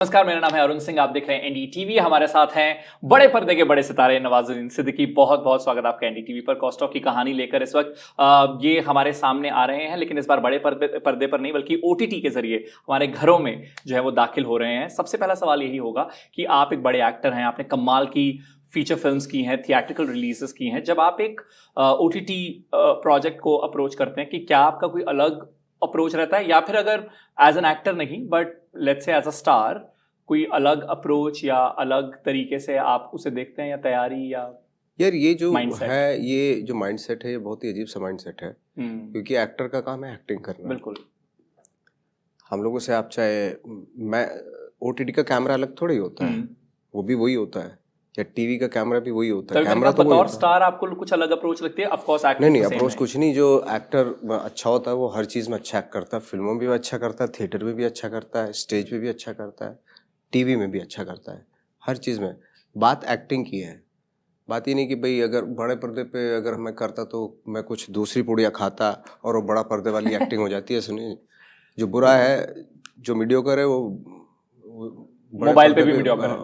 नमस्कार, मेरा नाम है अरुण सिंह। आप देख रहे हैं एनडीटीवी। हमारे साथ हैं बड़े पर्दे के बड़े सितारे नवाजुद्दीन सिद्दीकी। बहुत बहुत स्वागत आपका एनडीटीवी पर। कॉस्टॉक की कहानी लेकर इस वक्त ये हमारे सामने आ रहे हैं, लेकिन इस बार बड़े पर्दे पर नहीं बल्कि ओटीटी के जरिए हमारे घरों में जो है वो दाखिल हो रहे हैं। सबसे पहला सवाल यही होगा कि आप एक बड़े एक्टर हैं, आपने कमाल की फीचर फिल्म्स की हैं, थिएट्रिकल रिलीजेस की हैं। जब आप एक ओटीटी प्रोजेक्ट को अप्रोच करते हैं कि क्या आपका कोई अलग अप्रोच रहता है, या फिर अगर एज एन एक्टर नहीं but let's say as a star कोई अलग अप्रोच या अलग तरीके से आप उसे देखते हैं, या तैयारी या यार ये जो माइंडसेट? है, ये जो माइंडसेट है, ये बहुत ही अजीब सा माइंडसेट है। क्योंकि एक्टर का काम है एक्टिंग करना। बिल्कुल। हम लोगों से आप चाहे मैं ओटीटी का कैमरा अलग थोड़ा ही होता है, वो भी वही होता है, या टीवी का कैमरा भी वही होता है, कैमरा तो वही बतौर होता है। स्टार आपको कुछ अलग अप्रोच लगती है? ऑफ कोर्स नहीं एक्टिंग नहीं, तो सेम अप्रोच है। कुछ नहीं। जो एक्टर अच्छा होता है वो हर चीज़ में अच्छा एक्ट करता है, फिल्मों में भी अच्छा करता है, थिएटर में भी अच्छा करता है, स्टेज पे भी अच्छा करता है, टीवी में भी अच्छा करता है, हर चीज़ में। बात एक्टिंग की है, बात ये नहीं कि भाई अगर बड़े पर्दे पे अगर मैं करता तो मैं कुछ दूसरी पुड़िया खाता और वो बड़ा पर्दे वाली एक्टिंग हो जाती है। सुनिए, जो बुरा है, जो मीडियोकर है, वो बड़े मोबाइल पे पर्दे भी पे मीडियोकर है।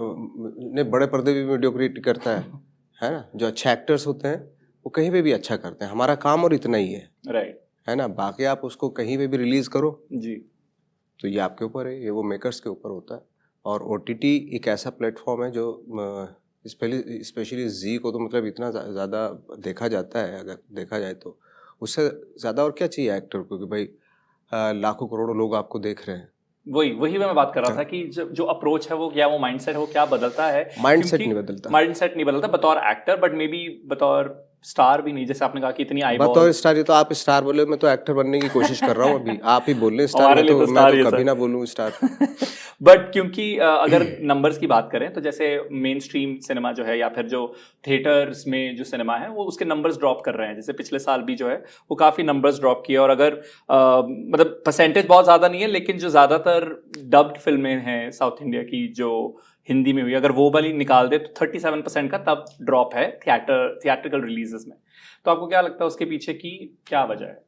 नहीं, बड़े पर्दे पे भी मीडियोक्रिटी करता है ना। जो अच्छे एक्टर्स होते हैं वो कहीं पे भी अच्छा करते हैं। हमारा काम और इतना ही राइट है ना। बाकी आप उसको कहीं पे भी रिलीज करो जी। तो ये आपके ऊपर है, ये वो मेकर्स के ऊपर होता है। और ओटीटी एक ऐसा प्लेटफॉर्म है जो स्पेशली जी को तो मतलब इतना ज़्यादा देखा जाता है, अगर देखा जाए तो उससे ज़्यादा और क्या चाहिए एक्टर को कि भाई लाखों करोड़ों लोग आपको देख रहे हैं। वही वही मैं बात कर रहा था कि जो अप्रोच है वो क्या, वो माइंडसेट हो क्या बदलता है? माइंडसेट क्योंकि नहीं बदलता। माइंडसेट नहीं बदलता बतौर एक्टर, बट मे बी बतौर स्टार भी नहीं। जैसे आपने कहा कि इतनी आई बतौर बॉल्स। स्टार, ये तो आप स्टार बोले, मैं तो एक्टर बनने की कोशिश कर रहा हूँ अभी। आप ही बोल रहे हैं स्टार, हमारे लिए तो मैं स्टार तो ही है कभी सर। ना बोलूँ स्टार। बट क्योंकि अगर नंबर्स की बात करें तो जैसे मेन स्ट्रीम सिनेमा जो है, या फिर जो थिएटर्स में जो सिनेमा है, वो उसके नंबर्स ड्रॉप कर रहे हैं। जैसे पिछले साल भी जो है वो काफ़ी नंबर्स ड्रॉप किए। और अगर मतलब परसेंटेज बहुत ज़्यादा नहीं है, लेकिन जो ज़्यादातर डब्ड फिल्में हैं साउथ इंडिया की जो हिंदी में हुई, अगर वो वाली निकाल दे तो 37% का तब ड्रॉप है थिएट्रिकल रिलीजेस में। तो आपको क्या लगता है उसके पीछे की क्या वजह है?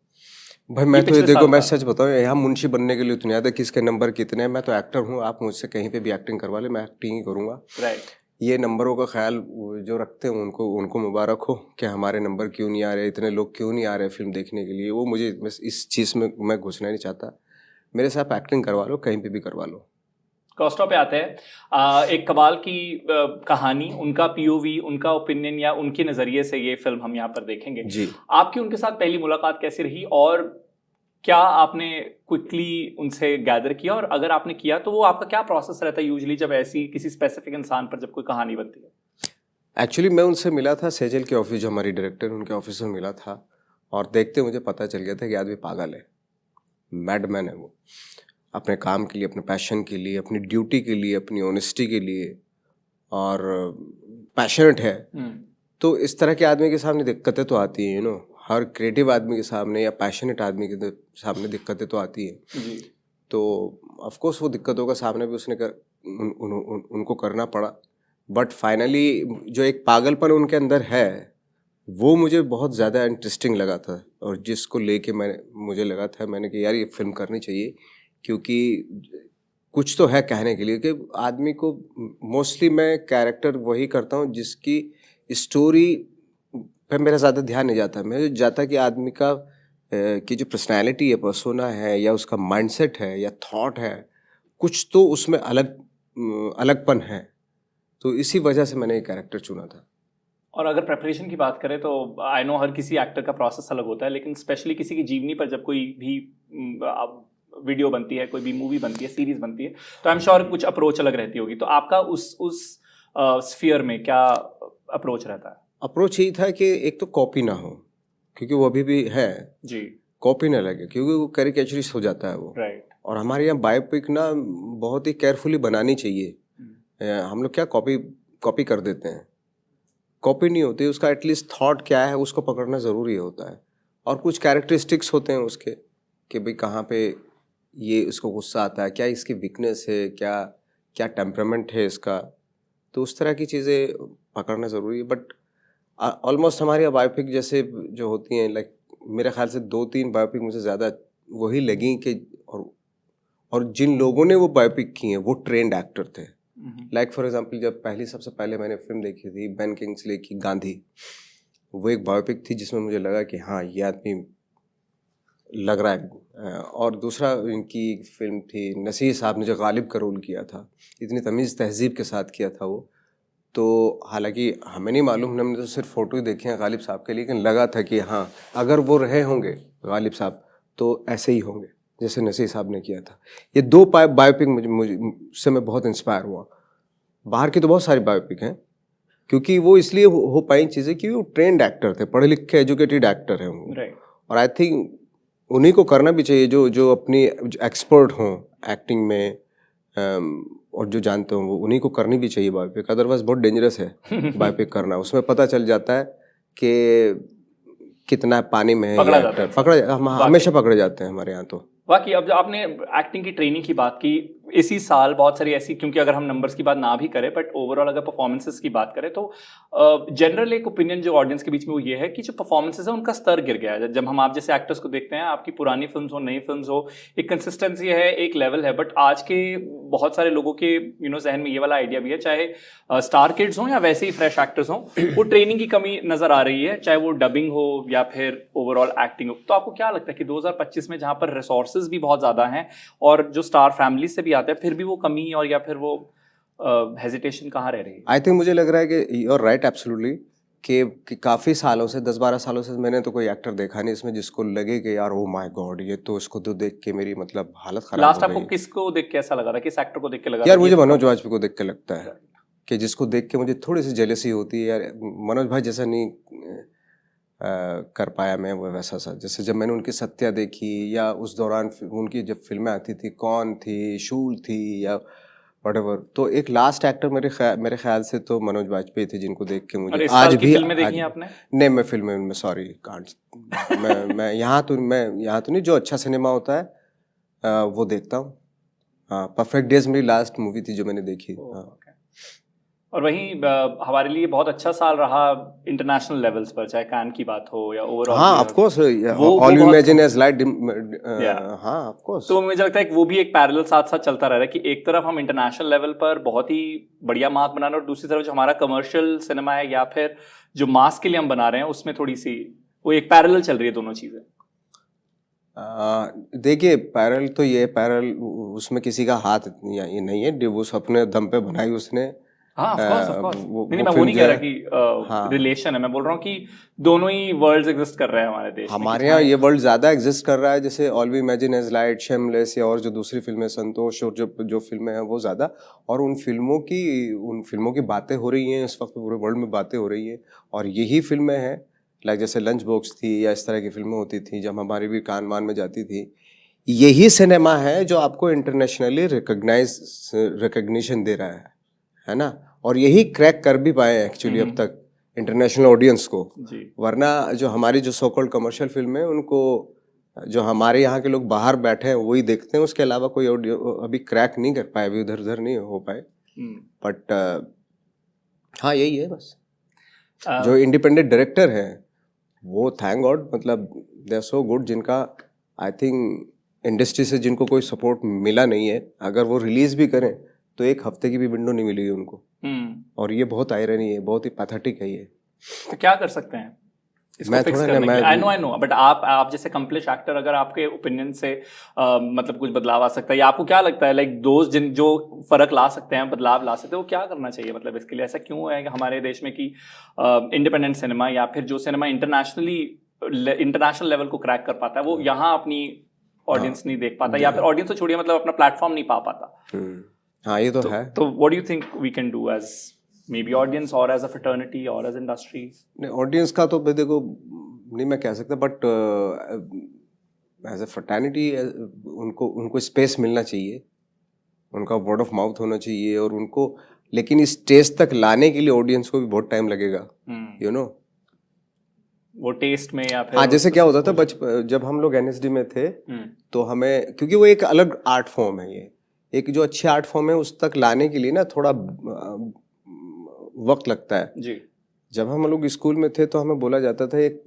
भाई मैं तो ये पिछले देखो, साल मैं का। सच बताऊं, यहाँ मुंशी बनने के लिए उतनी याद है किसके नंबर कितने हैं। मैं तो एक्टर हूँ, आप मुझसे कहीं पे भी एक्टिंग करवा ले, मैं एक्टिंग ही करूँगा। राइट। ये नंबरों का ख्याल जो रखते हैं उनको उनको मुबारक हो कि हमारे नंबर क्यों नहीं आ रहे, इतने लोग क्यों नहीं आ रहे फिल्म देखने के लिए। वो मुझे इस चीज़ में मैं घुसना नहीं चाहता। मेरे साथ एक्टिंग करवा लो, कहीं पे भी करवा लो। कॉस्टो पे आते हैं। एक कमाल की कहानी, उनका पीओवी, उनका ओपिनियन या उनके नज़रिए से ये फिल्म हम यहाँ पर देखेंगे। जी, आपकी उनके साथ पहली मुलाकात कैसी रही, और क्या आपने क्विकली उनसे गैदर किया? और अगर आपने किया तो वो आपका क्या प्रोसेस रहता है यूजुअली जब ऐसी किसी स्पेसिफिक इंसान पर जब कोई कहानी बनती है? एक्चुअली मैं उनसे मिला था सेजल के ऑफिस, जो हमारी डायरेक्टर, उनके ऑफिस में मिला था। और देखते मुझे पता चल गया था कि आदमी पागल है, मैडमैन है वो। अपने काम के लिए, अपने पैशन के लिए, अपनी ड्यूटी के लिए, अपनी ऑनेस्टी के लिए, और पैशनेट है। तो इस तरह के आदमी के सामने दिक्कतें तो आती हैं, हर क्रिएटिव आदमी के सामने या पैशनेट आदमी के सामने दिक्कतें तो आती हैं। जी। तो ऑफ कोर्स वो दिक्कतों का सामना भी उसने उनको करना पड़ा। बट फाइनली जो एक पागलपन उनके अंदर है वो मुझे बहुत ज़्यादा इंटरेस्टिंग लगा था, और जिसको लेके मुझे लगा था, मैंने कि यार ये फिल्म करनी चाहिए। क्योंकि कुछ तो है कहने के लिए कि आदमी को, मोस्टली मैं कैरेक्टर वही करता हूँ जिसकी स्टोरी पे मेरा ज़्यादा ध्यान नहीं जाता। मैं जाता कि आदमी का की जो पर्सनैलिटी है, पर्सोना है, या उसका माइंडसेट है, या थॉट है, कुछ तो उसमें अलगपन है। तो इसी वजह से मैंने ये कैरेक्टर चुना था। और अगर प्रेपरेशन की बात करें तो आई नो हर किसी एक्टर का प्रोसेस अलग होता है, लेकिन स्पेशली किसी की जीवनी पर जब कोई भी वीडियो बनती है, कोई भी मूवी बनती है, सीरीज बनती है, तो आई एम श्योर कुछ अप्रोच अलग रहती होगी। तो आपका उस स्फीयर में क्या अप्रोच रहता है? अप्रोच यही था कि एक तो कॉपी ना हो, क्योंकि वो अभी भी है, जी। कॉपी ना लगे, क्योंकि वो कैरिकेचरिस्ट हो जाता है वो। राइट। और हमारे यहाँ बायोपिक ना बहुत ही केयरफुली बनानी चाहिए। हम लोग क्या कॉपी कॉपी कर देते हैं, कॉपी नहीं होती उसका। एटलीस्ट थॉट क्या है उसको पकड़ना ज़रूरी होता है। और कुछ कैरेक्टरिस्टिक्स होते हैं उसके कि भाई कहाँ पे ये इसको गुस्सा आता है, क्या इसकी वीकनेस है, क्या क्या टेम्परामेंट है इसका। तो उस तरह की चीज़ें पकड़ना ज़रूरी है। बट ऑलमोस्ट हमारी यहाँ बायोपिक जैसे जो होती हैं, लाइक मेरे ख्याल से 2-3 बायोपिक मुझे ज़्यादा वही लगी कि, और और जिन लोगों ने वो बायोपिक की हैं वो ट्रेंड एक्टर थे। लाइक फॉर एग्जांपल जब सबसे पहले मैंने फिल्म देखी थी बेन किंग्सले की गांधी, वो एक बायोपिक थी जिसमें मुझे लगा कि हाँ ये आदमी लग रहा है। और दूसरा इनकी फिल्म थी नसीर साहब ने जो गालिब का रोल किया था, इतनी तमीज़ तहजीब के साथ किया था वो। तो हालांकि हमें नहीं मालूम, हमने तो सिर्फ फ़ोटो ही देखे हैं गालिब साहब के, लेकिन लगा था कि हाँ अगर वो रहे होंगे गालिब साहब तो ऐसे ही होंगे जैसे नसीर साहब ने किया था। ये दो बायोपिक मुझसे मैं बहुत इंस्पायर हुआ। बाहर की तो बहुत सारी बायोपिक हैं, क्योंकि वो इसलिए हो पाई चीज़ें कि वो ट्रेंड एक्टर थे, पढ़े लिखे एजुकेटेड एक्टर हैं वो। और आई थिंक उन्हीं को करना भी चाहिए जो अपनी एक्सपर्ट हों एक्टिंग में, और जो जानते हो वो उन्हीं को करनी भी चाहिए बायोपिक। अदरवाइज बहुत डेंजरस है बायोपिक करना, उसमें पता चल जाता है कि कितना पानी में है ये एक्टर। हम हमेशा पकड़े जाते हैं हमारे यहाँ तो। बाकी अब आपने एक्टिंग की ट्रेनिंग की बात की, इसी साल बहुत सारी ऐसी, क्योंकि अगर हम नंबर्स की बात ना भी करें बट ओवरऑल अगर परफॉर्मेंसेस की बात करें तो जनरल एक ओपिनियन जो ऑडियंस के बीच में वो ये है कि जो परफॉर्मेंसेस है उनका स्तर गिर गया है। जब हम आप जैसे एक्टर्स को देखते हैं, आपकी पुरानी फिल्म हो नई फिल्म हो, एक कंसिस्टेंसी है, एक लेवल है, बट आज के बहुत सारे लोगों के जहन में ये वाला आइडिया भी है, चाहे स्टार किड्स हों या वैसे ही फ्रेश एक्टर्स हों, वो ट्रेनिंग की कमी नजर आ रही है, चाहे वो डबिंग हो या फिर ओवरऑल एक्टिंग हो। तो आपको क्या लगता है कि 2025 में जहाँ पर रिसोर्सेज भी बहुत ज़्यादा हैं और जो स्टार फैमिली से भी आते हैं, फिर भी वो कमी और या फिर वो हेजिटेशन कहाँ रह रही है? आई थिंक मुझे लग रहा है कि यू आर राइट एब्सोल्युटली कि काफ़ी सालों से 10-12 सालों से मैंने तो कोई एक्टर देखा नहीं इसमें जिसको लगे कि यार ओ माय गॉड ये तो इसको तो देख के मेरी मतलब हालत खराब लास्ट हो गई। आपको किसको देख के ऐसा लगा था, किस एक्टर को देख के लगा यार था मुझे मनोज वाजपेयी को देख के लगता है कि जिसको देख के मुझे थोड़ी सी जेलसी होती है यार, मनोज भाई जैसा नहीं कर पाया मैं वो वैसा सा। जैसे जब मैंने उनकी सत्या देखी या उस दौरान उनकी जब फिल्में आती थी, कौन थी, शूल थी या व्हाटएवर, तो एक लास्ट एक्टर मेरे ख्याल से तो मनोज वाजपेयी थे जिनको देख के मुझे आज भी फिल्में देखी हैं आपने? नहीं, मैं फिल्में में सॉरी कांट मैं यहाँ तो नहीं, जो अच्छा सिनेमा होता है वो देखता हूँ। हाँ, परफेक्ट डेज मेरी लास्ट मूवी थी जो मैंने देखी। हाँ। और वहीं हमारे लिए बहुत अच्छा साल रहा इंटरनेशनल लेवल्स पर, चाहे कान की बात हो या ओवरऑल। हाँ of course, all you imagine as light. हाँ ऑफ कोर्स। तो मुझे लगता है कि वो भी एक पैरेलल साथ साथ चलता रह रहा है कि एक तरफ हम इंटरनेशनल लेवल पर बहुत ही बढ़िया मास बना रहे हैं और दूसरी तरफ जो हमारा कमर्शियल सिनेमा है या फिर जो मास के लिए हम बना रहे हैं उसमें थोड़ी सी वो एक पैरेलल चल रही है दोनों चीजें। देखिए पैरेलल तो ये पैरेलल उसमें किसी का हाथ ये नहीं है, वो अपने दम पे बनाई उसने। हाँ ऑफ कोर्स नहीं, मैं वो नहीं कह रहा कि रिलेशन है, मैं बोल रहा हूँ कि दोनों ही वर्ल्ड्स एग्जिस्ट कर रहे हैं हमारे देश में। हमारे यहाँ ये वर्ल्ड ज़्यादा एग्जिस्ट कर रहा है, जैसे all we imagine as light, shameless या और जो दूसरी फिल्में संतोष और जो फिल्में हैं वो ज़्यादा, और उन फिल्मों की बातें हो रही हैं इस वक्त पूरे वर्ल्ड में, बातें हो रही हैं। और यही फिल्में हैं लाइक जैसे लंच बॉक्स थी या इस तरह की फिल्में होती थी जब हमारी भी कान मान में जाती थी, यही सिनेमा है जो आपको इंटरनेशनली रिकग्निशन दे रहा है ना। और यही क्रैक कर भी पाए एक्चुअली अब तक इंटरनेशनल ऑडियंस को। वरना जो हमारी जो सो कॉल्ड कमर्शियल फिल्म है उनको जो हमारे यहाँ के लोग बाहर बैठे हैं वही देखते हैं, उसके अलावा कोई अभी क्रैक नहीं कर पाए, अभी उधर उधर नहीं हो पाए। बट हाँ यही है बस। जो इंडिपेंडेंट डायरेक्टर हैं वो थैंक गॉड, मतलब दे आर सो गुड, जिनका आई थिंक इंडस्ट्री से जिनको कोई सपोर्ट मिला नहीं है, अगर वो रिलीज भी करें तो एक हफ्ते की भी विंडो नहीं मिलेगी उनको। और ये बहुत आयरनी है, बहुत ही पैथेटिक है ये। तो क्या कर सकते हैं इसको फिक्स करने के लिए? आई नो बट आप जैसे कंप्लीट एक्टर, अगर आपके ओपिनियन से मतलब कुछ बदलाव आ सकता है, या आपको क्या लगता है लाइक दोस्त जो फर्क ला सकते हैं, बदलाव ला सकते हैं, वो क्या करना चाहिए? मतलब इसके लिए ऐसा क्यों है कि हमारे देश में कि इंडिपेंडेंट सिनेमा या फिर जो सिनेमा इंटरनेशनल लेवल को क्रैक कर पाता है वो यहाँ अपनी ऑडियंस नहीं देख पाता, या फिर ऑडियंस तो छोड़िए मतलब अपना प्लेटफॉर्म नहीं पा पाता? हाँ ये तो है। तो what do you think we can do as maybe audience or as a fraternity or as industry? नहीं, ऑडियंस का तो देखो नहीं मैं कह सकता, बट एज अ फ्रेटर्निटी उनको स्पेस मिलना चाहिए, उनका वर्ड ऑफ माउथ होना चाहिए, और उनको लेकिन इस स्टेज तक लाने के लिए ऑडियंस को भी बहुत टाइम लगेगा, यू नो। वो टेस्ट में या फिर हाँ, जैसे क्या होता था जब हम लोग एनएसडी में थे तो हमें, क्योंकि वो एक अलग आर्ट फॉर्म है, ये एक जो अच्छी आर्ट फॉर्म है उस तक लाने के लिए ना थोड़ा वक्त लगता है जी। जब हम लोग स्कूल में थे तो हमें बोला जाता था एक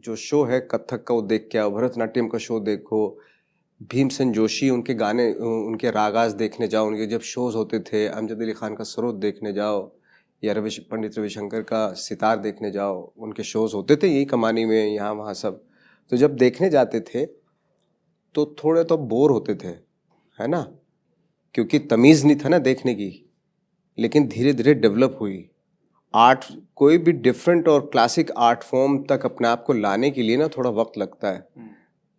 जो शो है कथक का वो देख के आओ, भरतनाट्यम का शो देखो, भीमसेन जोशी उनके गाने, उनके रागास देखने जाओ, उनके जब शोज होते थे, अमजद अली खान का स्रोत देखने जाओ, या पंडित रविशंकर का सितार देखने जाओ, उनके शोज होते थे यही कमानी में, यहाँ वहाँ सब। तो जब देखने जाते थे तो थोड़े तो बोर होते थे, है ना, क्योंकि तमीज़ नहीं था ना देखने की। लेकिन धीरे धीरे डेवलप हुई आर्ट, कोई भी डिफरेंट और क्लासिक आर्ट फॉर्म तक अपने आप को लाने के लिए ना थोड़ा वक्त लगता है,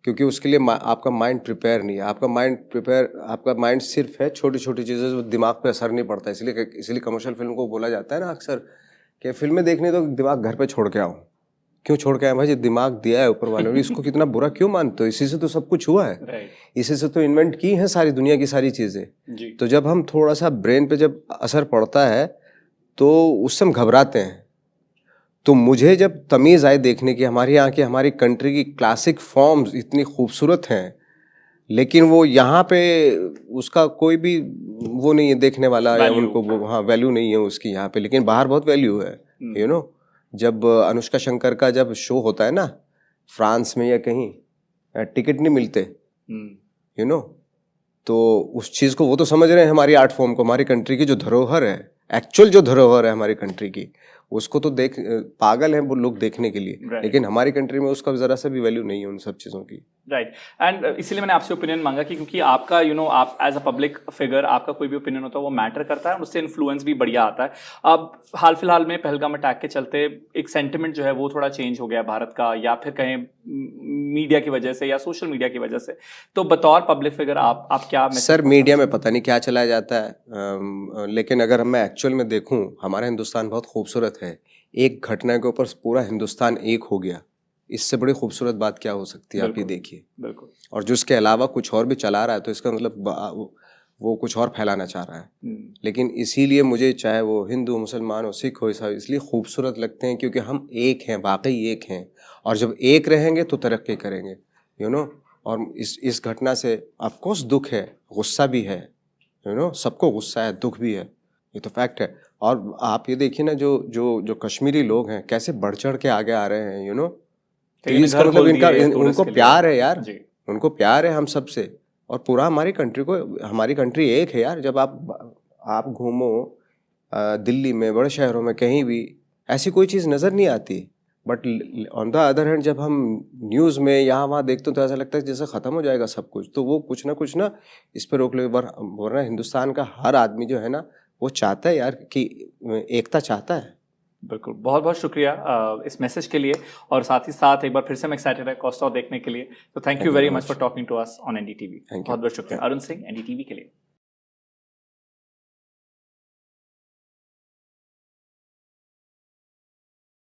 क्योंकि उसके लिए आपका माइंड प्रिपेयर नहीं है। आपका माइंड सिर्फ है छोटी छोटी चीज़ें, जो दिमाग पे असर नहीं पड़ता। इसलिए कमर्शियल फिल्म को बोला जाता है ना अक्सर कि फिल्में देखने तो दिमाग घर पे छोड़ के आओ। क्यों छोड़ के आए भाई? दिमाग दिया है ऊपर वाले ने, इसको कितना बुरा क्यों मानते हो? इसी से तो सब कुछ हुआ है, इसी से तो इन्वेंट की है सारी दुनिया की सारी चीज़ें। तो जब हम थोड़ा सा ब्रेन पे जब असर पड़ता है तो उससे हम घबराते हैं। तो मुझे जब तमीज़ आए देखने की, हमारे यहाँ की, हमारी कंट्री की क्लासिक फॉर्म्स इतनी खूबसूरत हैं, लेकिन वो यहाँ पे उसका कोई भी वो नहीं है देखने वाला, या उनको वो हाँ वैल्यू नहीं है उसकी यहाँ पे, लेकिन बाहर बहुत वैल्यू है। यू नो, जब अनुष्का शंकर का जब शो होता है ना फ्रांस में या कहीं, टिकट नहीं मिलते, यू नो, तो उस चीज़ को वो तो समझ रहे हैं हमारी आर्ट फॉर्म को, हमारी कंट्री की जो धरोहर है, एक्चुअल जो धरोहर है हमारी कंट्री की, उसको तो देख पागल हैं वो लोग देखने के लिए। लेकिन हमारी कंट्री में उसका ज़रा सा भी वैल्यू नहीं है उन सब चीज़ों की। राइट, एंड इसीलिए मैंने आपसे ओपिनियन मांगा कि क्योंकि आपका आप एज अ पब्लिक फिगर, आपका कोई भी ओपिनियन होता है वो मैटर करता है, उससे इन्फ्लुएंस भी बढ़िया आता है। अब हाल फिलहाल में पहलगाम अटैक के चलते एक सेंटिमेंट जो है वो थोड़ा चेंज हो गया भारत का, या फिर कहें मीडिया की वजह से या सोशल मीडिया की वजह से। तो बतौर पब्लिक फिगर आप क्या? सर मीडिया में पता नहीं क्या चलाया जाता है, लेकिन अगर मैं एक्चुअल में देखूं, हमारा हिंदुस्तान बहुत खूबसूरत है। एक घटना के ऊपर पूरा हिंदुस्तान एक हो गया, इससे बड़ी खूबसूरत बात क्या हो सकती है? आप ही देखिए। बिल्कुल। और जो इसके अलावा कुछ और भी चला रहा है तो इसका मतलब वो कुछ और फैलाना चाह रहा है। लेकिन इसीलिए मुझे, चाहे वो हिंदू, मुसलमान हो, सिख हो, ईसाई, इसलिए खूबसूरत लगते हैं क्योंकि हम एक हैं, वाकई एक हैं। और जब एक रहेंगे तो तरक्की करेंगे, यू नो। और इस घटना से ऑफ कोर्स दुख है, गुस्सा भी है, यू नो, सबको गुस्सा है, दुख भी है, ये तो फैक्ट है। और आप ये देखिए ना, जो कश्मीरी लोग हैं कैसे बढ़ चढ़ के आगे आ रहे हैं, यू नो। तो इसका मतलब उनको प्यार है यार, उनको प्यार है हम सब से। और पूरा हमारी कंट्री एक है यार। जब आप घूमो दिल्ली में, बड़े शहरों में, कहीं भी ऐसी कोई चीज़ नज़र नहीं आती। But on the other hand जब हम न्यूज़ में यहाँ वहाँ देखते हैं तो ऐसा लगता है जैसे ख़त्म हो जाएगा सब कुछ। तो वो कुछ ना इस पर रोक लो। वरना हिंदुस्तान का हर आदमी जो है ना वो चाहता है यार कि एकता चाहता है। बिल्कुल, बहुत बहुत शुक्रिया इस मैसेज के लिए, और साथ ही साथ एक बार फिर से मैं एक्साइटेड है कॉस्ट ऑफ देखने के लिए। तो thank you very much for talking to us on NDTV. बहुत बहुत शुक्रिया अरुण सिंह, एनडीटीवी के लिए।